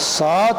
7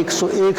101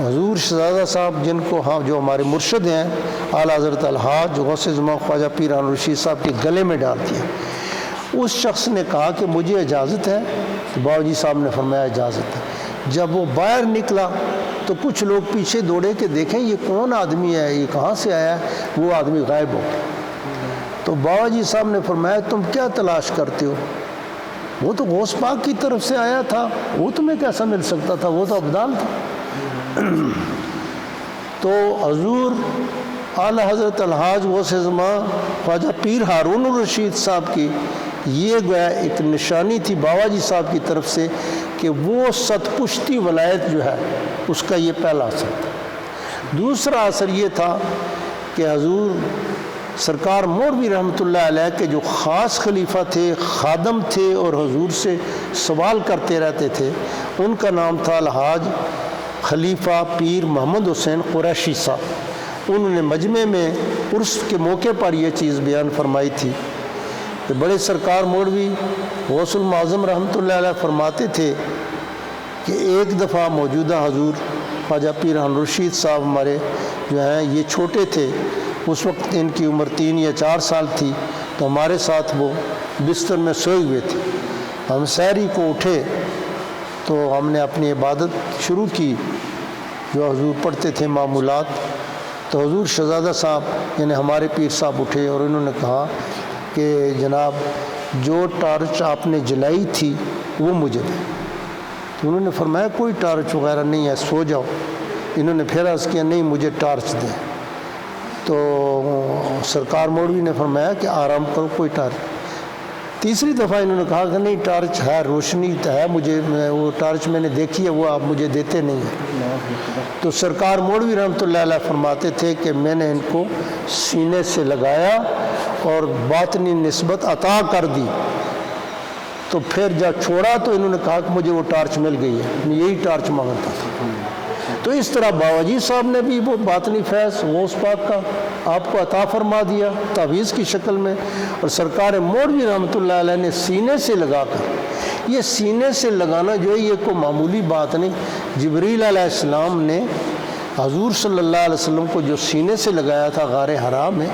حضور شہزادہ صاحب جن کو جو ہمارے مرشد ہیں اعلیٰ حضرت الحاج غوث زمان خواجہ پیر ہارون الرشید صاحب کے گلے میں ڈال دیا. اس شخص نے کہا کہ مجھے اجازت ہے. تو بابا جی صاحب نے فرمایا اجازت ہے. جب وہ باہر نکلا تو کچھ لوگ پیچھے دوڑے کہ دیکھیں یہ کون آدمی ہے, یہ کہاں سے آیا ہے. وہ آدمی غائب ہو. تو بابا جی صاحب نے فرمایا تم کیا تلاش کرتے ہو؟ وہ تو غوث پاک کی طرف سے آیا تھا, وہ تمہیں کیسا مل سکتا تھا, وہ تو ابدال تھا. تو حضور اعلیٰ حضرت الحاج غوث زمان خواجہ پیر ہارون الرشید صاحب کی یہ گویا ایک نشانی تھی بابا جی صاحب کی طرف سے کہ وہ ست پشتی ولایت جو ہے اس کا یہ پہلا اثر تھا. دوسرا اثر یہ تھا کہ حضور سرکار مولوی رحمۃ اللہ علیہ کے جو خاص خلیفہ تھے, خادم تھے اور حضور سے سوال کرتے رہتے تھے, ان کا نام تھا الحاج خلیفہ پیر محمد حسین قریشی صاحب. انہوں نے مجمع میں عرس کے موقع پر یہ چیز بیان فرمائی تھی کہ بڑے سرکار مولوی غوث المعظم رحمۃ اللہ علیہ فرماتے تھے کہ ایک دفعہ موجودہ حضور خواجہ پیر ہارون الرشید صاحب ہمارے جو ہیں یہ چھوٹے تھے, اس وقت ان کی عمر 3 یا 4 سال تھی, تو ہمارے ساتھ وہ بستر میں سوئے ہوئے تھے. ہم سحری کو اٹھے تو ہم نے اپنی عبادت شروع کی جو حضور پڑھتے تھے معمولات. تو حضور شہزادہ صاحب یعنی ہمارے پیر صاحب اٹھے اور انہوں نے کہا کہ جناب جو ٹارچ آپ نے جلائی تھی وہ مجھے دیں. تو انہوں نے فرمایا کوئی ٹارچ وغیرہ نہیں ہے, سو جاؤ. انہوں نے پھر عرض کیا نہیں مجھے ٹارچ دیں. تو سرکار مولوی نے فرمایا کہ آرام کرو کوئی ٹارچ. تیسری دفعہ انہوں نے کہا کہ نہیں ٹارچ ہے, روشنی ہے, مجھے وہ ٹارچ میں نے دیکھی ہے, وہ آپ مجھے دیتے نہیں ہیں. تو سرکار مولوی رحمۃ اللہ علیہ فرماتے تھے کہ میں نے ان کو سینے سے لگایا اور باطنی نسبت عطا کر دی. تو پھر جب چھوڑا تو انہوں نے کہا کہ مجھے وہ ٹارچ مل گئی ہے, یہی ٹارچ مانگتا تھا. تو اس طرح بابا جی صاحب نے بھی وہ باطنی فیض غوث پاک کا آپ کو عطا فرما دیا تعویذ کی شکل میں, اور سرکار مولوی رحمۃ اللہ علیہ نے سینے سے لگا کر, یہ سینے سے لگانا جو ہے یہ کوئی معمولی بات نہیں. جبریل علیہ السلام نے حضور صلی اللہ علیہ وسلم کو جو سینے سے لگایا تھا غار حرا میں,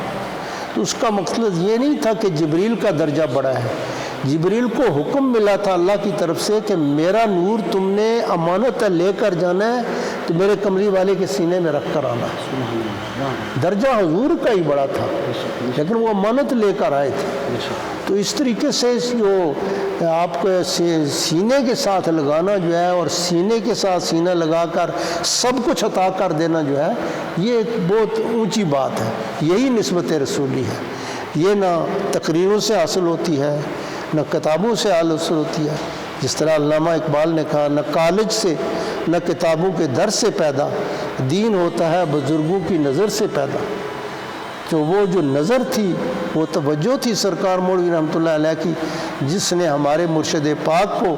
تو اس کا مقصد یہ نہیں تھا کہ جبریل کا درجہ بڑا ہے. جبریل کو حکم ملا تھا اللہ کی طرف سے کہ میرا نور تم نے امانت لے کر جانا ہے تو میرے کملی والے کے سینے میں رکھ کر آنا. درجہ حضور کا ہی بڑا تھا لیکن وہ امانت لے کر آئے تھے. تو اس طریقے سے جو آپ کو سینے کے ساتھ لگانا جو ہے اور سینے کے ساتھ سینہ لگا کر سب کچھ عطا کر دینا جو ہے یہ ایک بہت اونچی بات ہے. یہی نسبت رسولی ہے. یہ نہ تقریروں سے حاصل ہوتی ہے نہ کتابوں سے حاصل ہوتی ہے. جس طرح علامہ اقبال نے کہا نہ کالج سے نہ کتابوں کے در سے پیدا, دین ہوتا ہے بزرگوں کی نظر سے پیدا. تو وہ جو نظر تھی وہ توجہ تھی سرکار مولوی رحمۃ اللہ علیہ کی, جس نے ہمارے مرشد پاک کو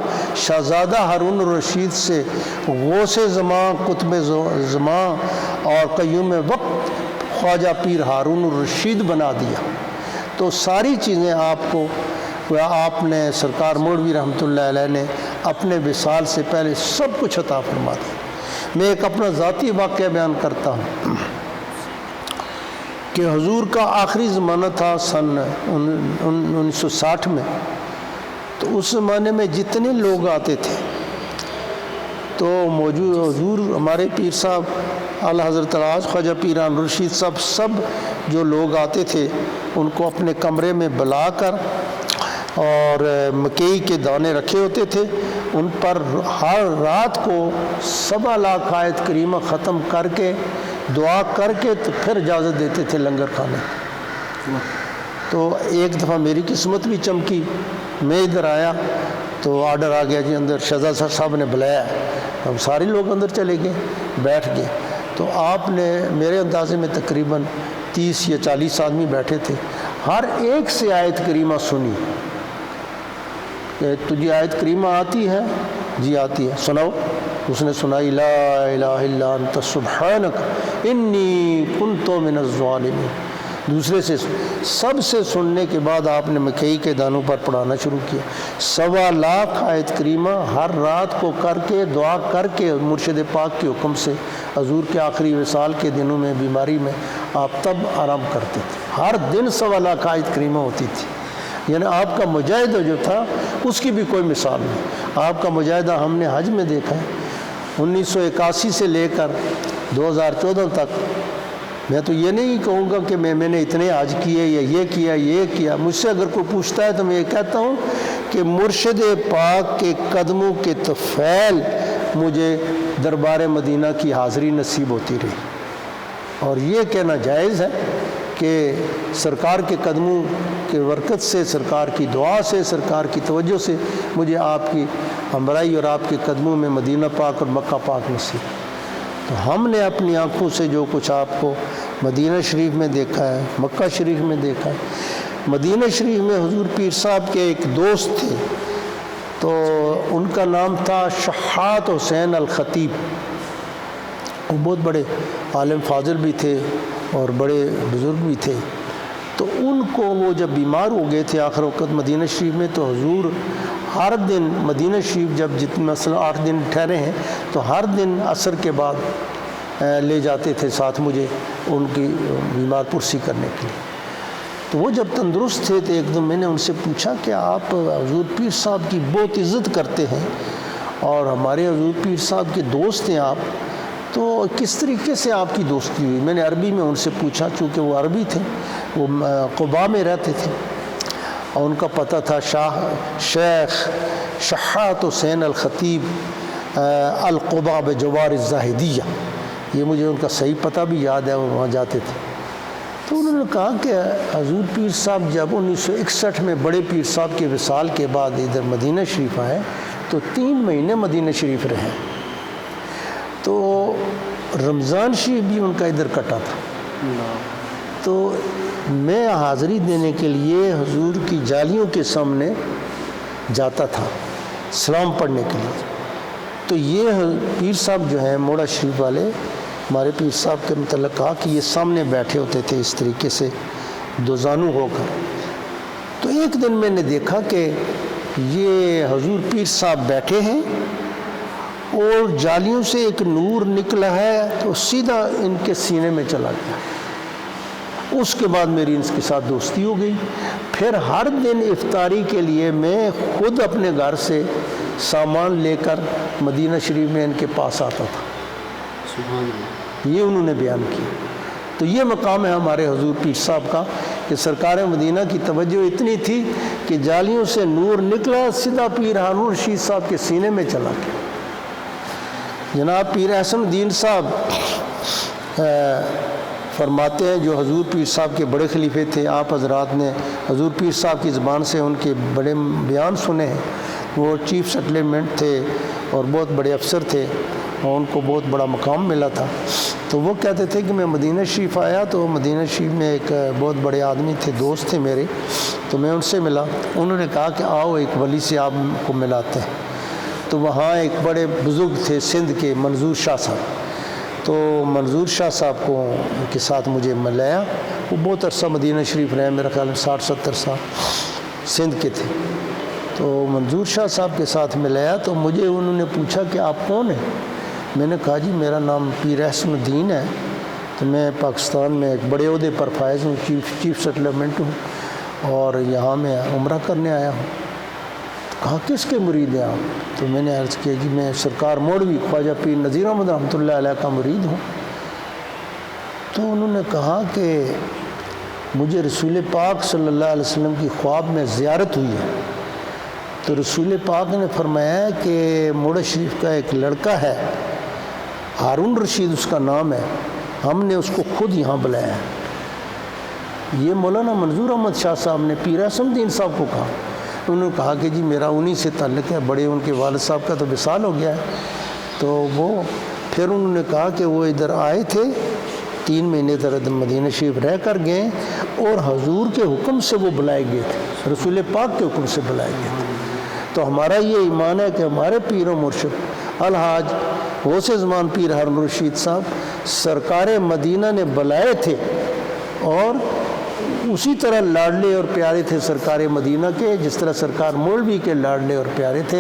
شہزادہ ہارون الرشید سے غوث زمان قطب زمان اور قیوم وقت خواجہ پیر ہارون الرشید بنا دیا. تو ساری چیزیں آپ نے سرکار مولوی رحمۃ اللہ علیہ نے اپنے وصال سے پہلے سب کچھ عطا فرما دیا. میں ایک اپنا ذاتی واقعہ بیان کرتا ہوں کہ حضور کا آخری زمانہ تھا سن 1960 میں. تو اس زمانے میں جتنے لوگ آتے تھے تو موجود حضور ہمارے پیر صاحب اعلیٰ حضرت الحاج خواجہ پیر ہارون الرشید صاحب سب جو لوگ آتے تھے ان کو اپنے کمرے میں بلا کر اور مکئی کے دانے رکھے ہوتے تھے, ان پر ہر رات کو 1.25 لاکھ آیت کریمہ ختم کر کے دعا کر کے تو پھر اجازت دیتے تھے لنگر کھانے. تو ایک دفعہ میری قسمت بھی چمکی, میں ادھر آیا تو آرڈر آ گیا جی اندر شہزادہ صاحب نے بلایا. ہم سارے لوگ اندر چلے گئے, بیٹھ گئے. تو آپ نے میرے اندازے میں تقریباً 30 یا 40 آدمی بیٹھے تھے, ہر ایک سے آیت کریمہ سنی. کہ تجھے آیت کریمہ آتی ہے؟ جی آتی ہے. سناؤ. اس نے سنائی لا الہ الا انت سبحانک انی کنت من الظالمین. دوسرے سے سب سے سننے کے بعد آپ نے مکئی کے دانوں پر پڑھانا شروع کیا. 1.25 لاکھ آیت کریمہ ہر رات کو کر کے دعا کر کے مرشد پاک کے حکم سے حضور کے آخری وصال کے دنوں میں بیماری میں آپ تب آرام کرتے تھے. ہر دن 1.25 لاکھ آیت کریمہ ہوتی تھی. یعنی آپ کا مجاہدہ جو تھا اس کی بھی کوئی مثال نہیں. آپ کا مجاہدہ ہم نے حج میں دیکھا ہے. 1981 سے لے کر 2014 تک میں تو یہ نہیں کہوں گا کہ میں نے اتنے حج کیے یا یہ کیا. مجھ سے اگر کوئی پوچھتا ہے تو میں یہ کہتا ہوں کہ مرشد پاک کے قدموں کے طفیل مجھے دربار مدینہ کی حاضری نصیب ہوتی رہی. اور یہ کہنا جائز ہے کہ سرکار کے قدموں کے برکت سے، سرکار کی دعا سے، سرکار کی توجہ سے مجھے آپ کی ہمراہی اور آپ کے قدموں میں مدینہ پاک اور مکہ پاک نصیب. تو ہم نے اپنی آنکھوں سے جو کچھ آپ کو مدینہ شریف میں دیکھا ہے، مکہ شریف میں دیکھا ہے. مدینہ شریف میں حضور پیر صاحب کے ایک دوست تھے، تو ان کا نام تھا شحات حسین الخطیب. وہ بہت بڑے عالم فاضل بھی تھے اور بڑے بزرگ بھی تھے. تو ان کو وہ جب بیمار ہو گئے تھے آخر وقت مدینہ شریف میں، تو حضور ہر دن مدینہ شریف جب جتنے مثلا 8 دن ٹھہرے ہیں تو ہر دن عصر کے بعد لے جاتے تھے ساتھ مجھے ان کی بیمار پرسی کرنے کے لیے. تو وہ جب تندرست تھے تو ایک دم میں نے ان سے پوچھا کہ آپ حضور پیر صاحب کی بہت عزت کرتے ہیں اور ہمارے حضور پیر صاحب کے دوست ہیں آپ، تو کس طریقے سے آپ کی دوستی ہوئی؟ میں نے عربی میں ان سے پوچھا، چونکہ وہ عربی تھے، وہ قباء میں رہتے تھے اور ان کا پتہ تھا شیخ شحات حسین الخطیب القباء بجوار الزاہدیہ. یہ مجھے ان کا صحیح پتہ بھی یاد ہے، وہ وہاں جاتے تھے. تو انہوں نے کہا کہ حضور پیر صاحب جب 1961 میں بڑے پیر صاحب کے وصال کے بعد ادھر مدینہ شریف آئے تو 3 مہینے مدینہ شریف رہے. تو رمضان شریف بھی ان کا ادھر کٹا تھا. تو میں حاضری دینے کے لیے حضور کی جالیوں کے سامنے جاتا تھا سلام پڑھنے کے لیے. تو یہ پیر صاحب جو ہیں موڑا شریف والے ہمارے پیر صاحب کے متعلق کہا کہ یہ سامنے بیٹھے ہوتے تھے اس طریقے سے دو زانو ہو کر. تو ایک دن میں نے دیکھا کہ یہ حضور پیر صاحب بیٹھے ہیں اور جالیوں سے ایک نور نکلا ہے تو سیدھا ان کے سینے میں چلا گیا. اس کے بعد میری ان کے ساتھ دوستی ہو گئی. پھر ہر دن افطاری کے لیے میں خود اپنے گھر سے سامان لے کر مدینہ شریف میں ان کے پاس آتا تھا. سبحان اللہ. یہ انہوں نے بیان کیا. تو یہ مقام ہے ہمارے حضور پیر صاحب کا کہ سرکار مدینہ کی توجہ اتنی تھی کہ جالیوں سے نور نکلا سیدھا پیر ہارون رشید صاحب کے سینے میں چلا گیا. جناب پیر احسن الدین صاحب فرماتے ہیں، جو حضور پیر صاحب کے بڑے خلیفے تھے، آپ حضرات نے حضور پیر صاحب کی زبان سے ان کے بڑے بیان سنے ہیں. وہ چیف سیٹلمنٹ تھے اور بہت بڑے افسر تھے اور ان کو بہت بڑا مقام ملا تھا. تو وہ کہتے تھے کہ میں مدینہ شریف آیا تو مدینہ شریف میں ایک بہت بڑے آدمی تھے، دوست تھے میرے، تو میں ان سے ملا. انہوں نے کہا کہ آؤ ایک ولی سے آپ کو ملاتے ہیں. تو وہاں ایک بڑے بزرگ تھے سندھ کے منظور شاہ صاحب. تو منظور شاہ صاحب کو ان کے ساتھ مجھے ملایا. وہ بہت عرصہ مدینہ شریف رہے، میرا خیال میں 60-70 سال سندھ کے تھے. تو منظور شاہ صاحب کے ساتھ ملایا تو مجھے انہوں نے پوچھا کہ آپ کون ہیں؟ میں نے کہا جی میرا نام پیر احسن الدین ہے، تو میں پاکستان میں ایک بڑے عہدے پر فائز ہوں، چیف سیٹلمنٹ ہوں اور یہاں میں عمرہ کرنے آیا ہوں. کہا کس کے مرید ہیں آپ؟ تو میں نے عرض کیا جی میں سرکار مولوی خواجہ پیر نذیر احمد رحمۃ اللہ علیہ کا مرید ہوں. تو انہوں نے کہا کہ مجھے رسول پاک صلی اللہ علیہ وسلم کی خواب میں زیارت ہوئی ہے. تو رسول پاک نے فرمایا کہ موڑا شریف کا ایک لڑکا ہے، ہارون رشید اس کا نام ہے، ہم نے اس کو خود یہاں بلایا ہے. یہ مولانا منظور احمد شاہ صاحب نے پیر احسن الدین صاحب کو کہا. انہوں نے کہا کہ جی میرا انہی سے تعلق ہے، بڑے ان کے والد صاحب کا تو وصال ہو گیا ہے. تو وہ پھر انہوں نے کہا کہ وہ ادھر آئے تھے 3 مہینے تک مدینہ شریف رہ کر گئے اور حضور کے حکم سے وہ بلائے گئے تھے، رسول پاک کے حکم سے بلائے گئے تھے. تو ہمارا یہ ایمان ہے کہ ہمارے پیر و مرشد الحاج غوث زمان پیر ہارون رشید صاحب سرکار مدینہ نے بلائے تھے اور اسی طرح لاڈلے اور پیارے تھے سرکار مدینہ کے، جس طرح سرکار مولوی کے لاڈلے اور پیارے تھے۔